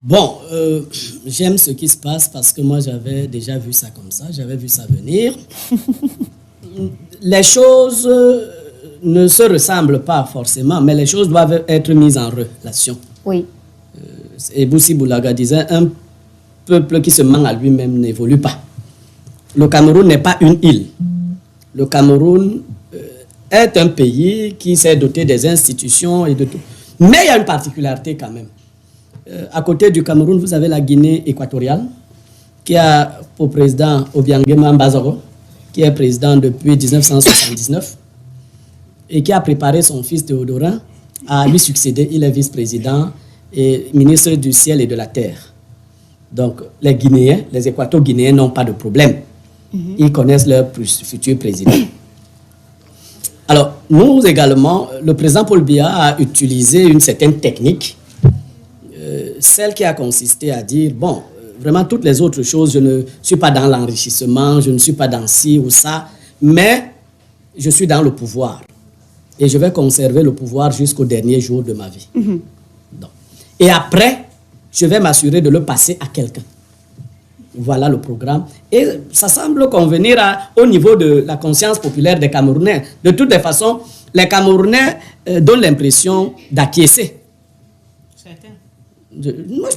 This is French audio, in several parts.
Bon, j'aime ce qui se passe parce que moi, j'avais déjà vu ça comme ça, j'avais vu ça venir. Les choses ne se ressemblent pas forcément, mais les choses doivent être mises en relation. Oui. Et Boussi Boulaga disait, un peuple qui se ment à lui-même n'évolue pas. Le Cameroun n'est pas une île. Le Cameroun est un pays qui s'est doté des institutions et de tout. Mais il y a une particularité quand même. À côté du Cameroun, vous avez la Guinée équatoriale, qui a pour président Obiangema Mbazoro, qui est président depuis 1979, et qui a préparé son fils Théodorin à lui succéder. Il est vice-président et ministre du ciel et de la terre. Donc, les Guinéens, les Équato-Guinéens n'ont pas de problème. Ils connaissent leur futur président. Alors, nous également, le président Paul Biya a utilisé une certaine technique, celle qui a consisté à dire, bon, vraiment toutes les autres choses, je ne suis pas dans l'enrichissement, je ne suis pas dans ci ou ça, mais je suis dans le pouvoir. Et je vais conserver le pouvoir jusqu'au dernier jour de ma vie. Donc, et après, je vais m'assurer de le passer à quelqu'un. Voilà le programme. Et ça semble convenir au niveau de la conscience populaire des Camerounais. De toutes les façons, les Camerounais donnent l'impression d'acquiescer. Moi,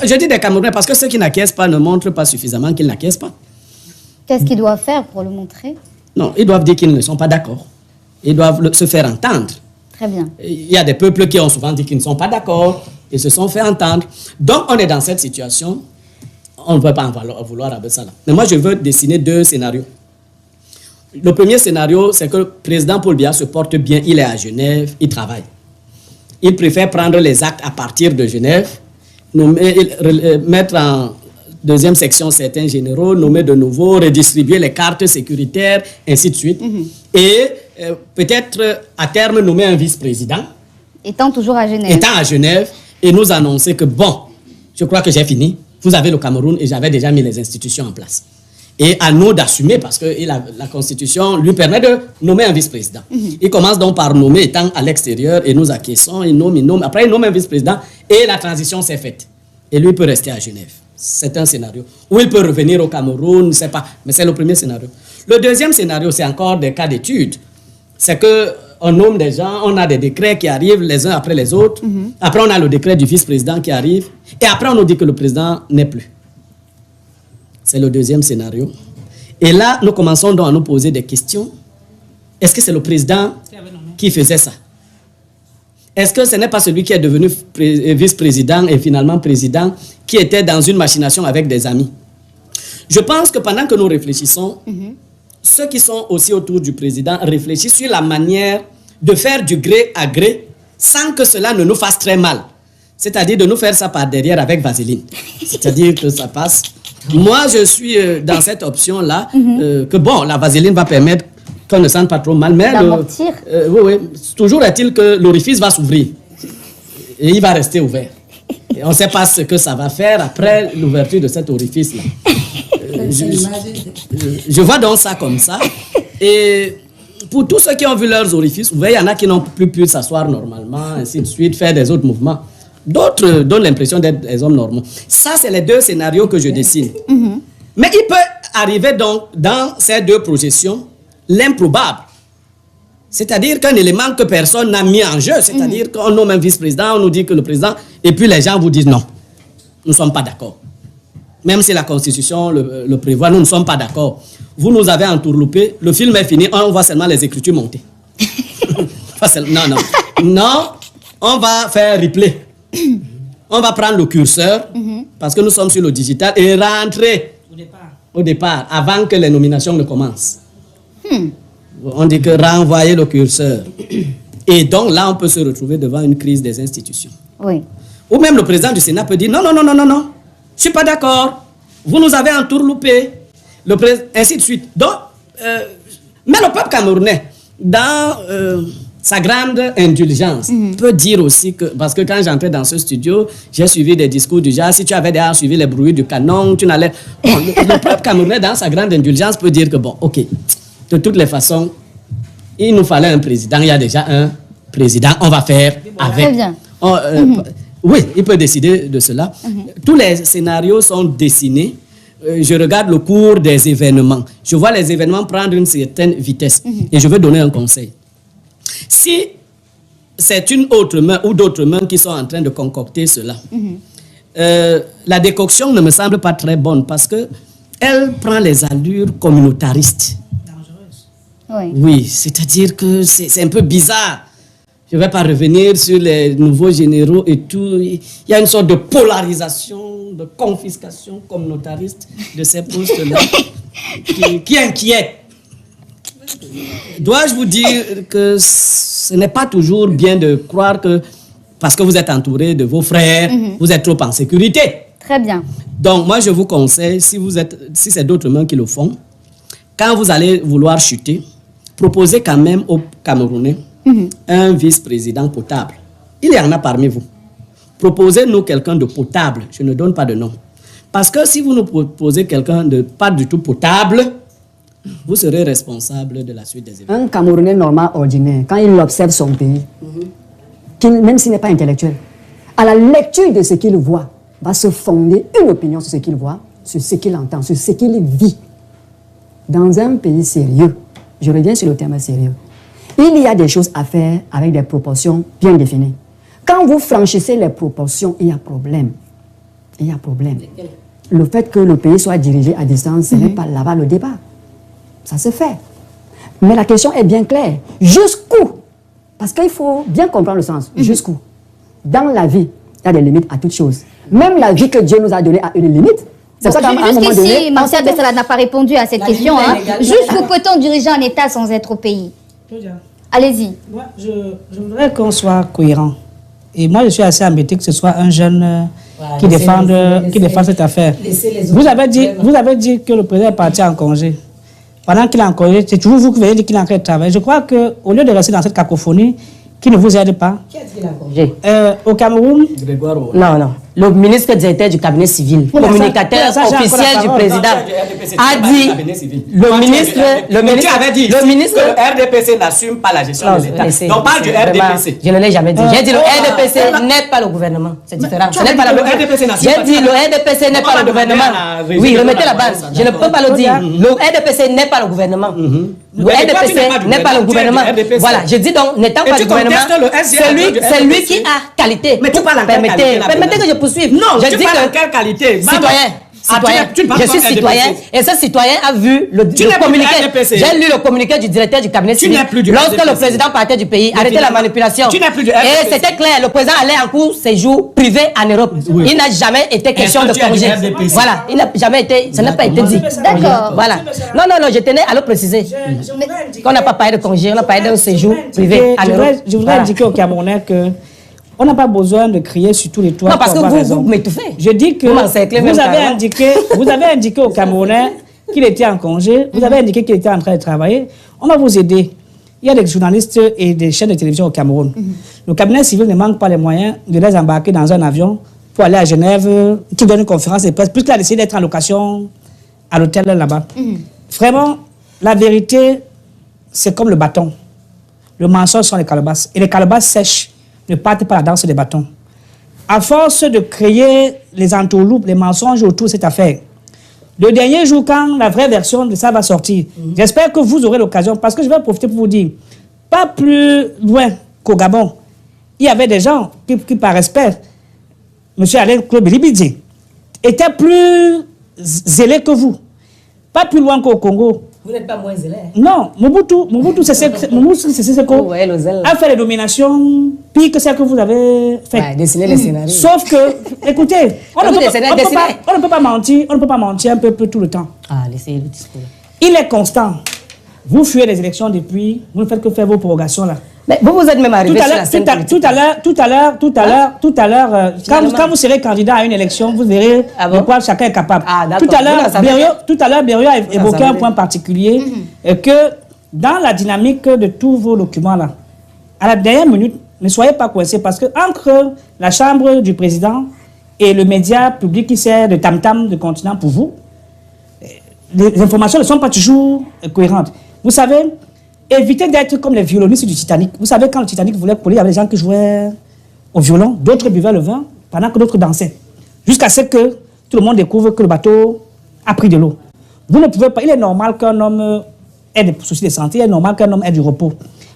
je dis des Camerounais parce que ceux qui n'acquiescent pas ne montrent pas suffisamment qu'ils n'acquiescent pas. Qu'est-ce qu'ils doivent faire pour le montrer? Non, ils doivent dire qu'ils ne sont pas d'accord. Ils doivent se faire entendre. Très bien. Il y a des peuples qui ont souvent dit qu'ils ne sont pas d'accord et se sont fait entendre. Donc, on est dans cette situation. On ne peut pas en vouloir avec ça là. Mais moi, je veux dessiner deux scénarios. Le premier scénario, c'est que le président Paul Biya se porte bien. Il est à Genève, il travaille. Il préfère prendre les actes à partir de Genève, mettre en deuxième section certains généraux, nommer de nouveau, redistribuer les cartes sécuritaires, ainsi de suite. Et peut-être à terme nommer un vice-président. Étant toujours à Genève. Étant à Genève et nous annoncer que bon, je crois que j'ai fini. Vous avez le Cameroun et j'avais déjà mis les institutions en place. Et à nous d'assumer parce que la Constitution lui permet de nommer un vice-président. Il commence donc par nommer étant à l'extérieur et nous acquiesçons, il nomme. Après, il nomme un vice-président et la transition s'est faite. Et lui peut rester à Genève. C'est un scénario. Ou il peut revenir au Cameroun, je ne sais pas. Mais c'est le premier scénario. Le deuxième scénario, c'est encore des cas d'étude. C'est qu'on nomme des gens, on a des décrets qui arrivent les uns après les autres. Après, on a le décret du vice-président qui arrive. Et après, on nous dit que le président n'est plus. C'est le deuxième scénario. Et là, nous commençons donc à nous poser des questions. Est-ce que c'est le président qui faisait ça? Est-ce que ce n'est pas celui qui est devenu vice-président et finalement président qui était dans une machination avec des amis? Je pense que pendant que nous réfléchissons, ceux qui sont aussi autour du président réfléchissent sur la manière de faire du gré à gré sans que cela ne nous fasse très mal. C'est-à-dire de nous faire ça par derrière avec vaseline. C'est-à-dire que ça passe. Moi, je suis dans cette option-là, que bon, la vaseline va permettre qu'on ne sente pas trop mal, mais oui, toujours est-il que l'orifice va s'ouvrir et il va rester ouvert. Et on ne sait pas ce que ça va faire après l'ouverture de cet orifice-là. Je vois donc ça comme ça. Et pour tous ceux qui ont vu leurs orifices ouverts, il y en a qui n'ont plus pu s'asseoir normalement, ainsi de suite, faire des autres mouvements. D'autres donnent l'impression d'être des hommes normaux. Ça, c'est les deux scénarios que je dessine. Mais il peut arriver donc dans ces deux projections l'improbable. C'est-à-dire qu'un élément que personne n'a mis en jeu. C'est-à-dire qu'on nomme un vice-président, on nous dit que le président... Et puis les gens vous disent non, nous ne sommes pas d'accord. Même si la Constitution le prévoit, nous ne sommes pas d'accord. Vous nous avez entourloupé, le film est fini, on voit seulement les écritures monter. Non, on va faire replay. On va prendre le curseur, parce que nous sommes sur le digital, et rentrer au départ, avant que les nominations ne commencent. On dit que renvoyer le curseur. Et donc là, on peut se retrouver devant une crise des institutions. Oui. Ou même le président du Sénat peut dire non, je ne suis pas d'accord. Vous nous avez entourloupé. Ainsi de suite. Donc, mais le peuple camerounais, dans sa grande indulgence, peut dire aussi que, parce que quand j'entrais dans ce studio, j'ai suivi des discours du genre, si tu avais déjà suivi les bruits du canon, tu n'allais... Bon, le peuple camerounais, dans sa grande indulgence, peut dire que, bon, ok, de toutes les façons, il nous fallait un président, il y a déjà un président, on va faire avec. Très bien. Oui, il peut décider de cela. Tous les scénarios sont dessinés. Je regarde le cours des événements. Je vois les événements prendre une certaine vitesse. Et je veux donner un conseil. Si c'est une autre main ou d'autres mains qui sont en train de concocter cela, la décoction ne me semble pas très bonne parce qu'elle prend les allures communautaristes. Dangereuse. Oui, c'est-à-dire que c'est un peu bizarre. Je ne vais pas revenir sur les nouveaux généraux et tout. Il y a une sorte de polarisation, de confiscation communautariste de ces postes-là qui inquiète. Dois-je vous dire que ce n'est pas toujours bien de croire que parce que vous êtes entouré de vos frères, vous êtes trop en sécurité. Très bien. Donc, moi, je vous conseille, si c'est d'autres mains qui le font, quand vous allez vouloir chuter, proposez quand même aux Camerounais un vice-président potable. Il y en a parmi vous. Proposez-nous quelqu'un de potable. Je ne donne pas de nom. Parce que si vous nous proposez quelqu'un de pas du tout potable, vous serez responsable de la suite des événements. Un Camerounais normal, ordinaire, quand il observe son pays, même s'il n'est pas intellectuel, à la lecture de ce qu'il voit, va se fonder une opinion sur ce qu'il voit, sur ce qu'il entend, sur ce qu'il vit. Dans un pays sérieux, je reviens sur le terme sérieux, il y a des choses à faire avec des proportions bien définies. Quand vous franchissez les proportions, il y a problème. Il y a problème. Le fait que le pays soit dirigé à distance, ce n'est pas là-bas le débat. Ça se fait. Mais la question est bien claire. Jusqu'où? Parce qu'il faut bien comprendre le sens. Jusqu'où? Dans la vie, il y a des limites à toute chose. Même la vie que Dieu nous a donnée a une limite. C'est ça qu'à un moment donné... Jusqu'ici, Martial Bessala n'a pas répondu à cette question. Jusqu'où peut-on diriger un État sans être au pays? Allez-y. Moi, je voudrais qu'on soit cohérent. Et moi, je suis assez embêté que ce soit un jeune qui défende cette affaire. Vous avez dit que le président est parti en congé. Pendant qu'il est en congé, c'est toujours vous qui venez dire qu'il est en train de travailler. Je crois qu'au lieu de rester dans cette cacophonie, qui ne vous aide pas. Qui est-ce qu'il a en congé? Au Cameroun. Non. Le ministre directeur du cabinet civil, communicateur officiel du président, a dit, le ministre, le RDPC n'assume pas la gestion de l'État. Donc, parle du RDPC. Je ne l'ai jamais dit. J'ai dit le RDPC n'est pas le gouvernement. C'est différent. J'ai dit le RDPC n'est pas le gouvernement. Oui, remettez la base. Je ne peux pas le dire. Le RDPC n'est pas le gouvernement. Le RDPC n'est pas le gouvernement. Voilà, je dis donc, n'étant pas le gouvernement, c'est lui qui a qualité. Mais tu parles en quelle qualité? Permettez que je poursuive. Non, je dis en quelle qualité? Citoyen. Je suis citoyen et ce citoyen a vu le communiqué. J'ai lu le communiqué du directeur du cabinet civil. Lorsque le président partait du pays, arrêtez la manipulation. Et c'était clair, le président allait en cours séjour privé en Europe. Il n'a jamais été question de congé. Voilà, il n'a jamais été, ça n'a pas été dit. D'accord. Voilà. Non, je tenais à le préciser. Qu'on n'a pas parlé de congé, on a parlé d'un séjour privé en Europe. Je voudrais indiquer aux Camerounais que on n'a pas besoin de crier sur tous les toits. Non, parce que vous m'étouffez. Je dis que vous avez indiqué au Camerounais qu'il était en congé, vous avez indiqué qu'il était en train de travailler. On va vous aider. Il y a des journalistes et des chaînes de télévision au Cameroun. Le cabinet civil ne manque pas les moyens de les embarquer dans un avion pour aller à Genève, qui donne une conférence de presse, puisqu'il a décidé d'être en location à l'hôtel là-bas. Vraiment, la vérité, c'est comme le bâton. Le mensonge sont les calebasses. Et les calebasses sèches ne partent pas la danse des bâtons. À force de créer les entourloupes, les mensonges autour de cette affaire, le dernier jour, quand la vraie version de ça va sortir, j'espère que vous aurez l'occasion, parce que je vais profiter pour vous dire, pas plus loin qu'au Gabon, il y avait des gens qui par respect, M. Alain Claude Bilibidji, étaient plus zélés que vous. Pas plus loin qu'au Congo. Vous n'êtes pas moins zélé. Non, Mobutu, c'est ce qu'on a fait les dominations pire que celles que vous avez fait. Ouais, dessiner les scénarios. Sauf que, écoutez, on ne peut pas mentir un peu tout le temps. Ah, laissez le discours. Il est constant. Vous fuyez les élections depuis, vous ne faites que faire vos prorogations là. Mais vous êtes même arrivé sur la scène politique. Tout à l'heure, quand vous serez candidat à une élection, vous verrez de quoi chacun est capable. Tout à l'heure, Bériot a évoqué un point particulier, que dans la dynamique de tous vos documents-là, à la dernière minute, ne soyez pas coincés, parce que entre la chambre du président et le média public qui sert de tam-tam de continent pour vous, les informations ne sont pas toujours cohérentes. Vous savez, évitez d'être comme les violonistes du Titanic. Vous savez, quand le Titanic voulait couler, il y avait des gens qui jouaient au violon, d'autres buvaient le vin, pendant que d'autres dansaient. Jusqu'à ce que tout le monde découvre que le bateau a pris de l'eau. Vous ne pouvez pas, il est normal qu'un homme ait des soucis de santé, il est normal qu'un homme ait du repos.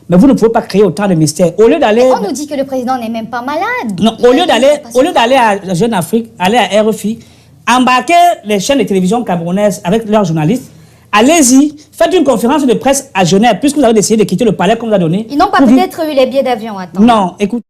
Mais vous ne pouvez pas créer autant de mystères. Au lieu d'aller... On nous dit que le président n'est même pas malade. Non, au lieu d'aller à Jeune Afrique, aller à RFI, embarquer les chaînes de télévision camerounaises avec leurs journalistes, allez-y, faites une conférence de presse à Genève, puisque vous avez décidé de quitter le palais qu'on vous a donné. Ils n'ont pas peut-être eu les billets d'avion, attends. Non, écoute.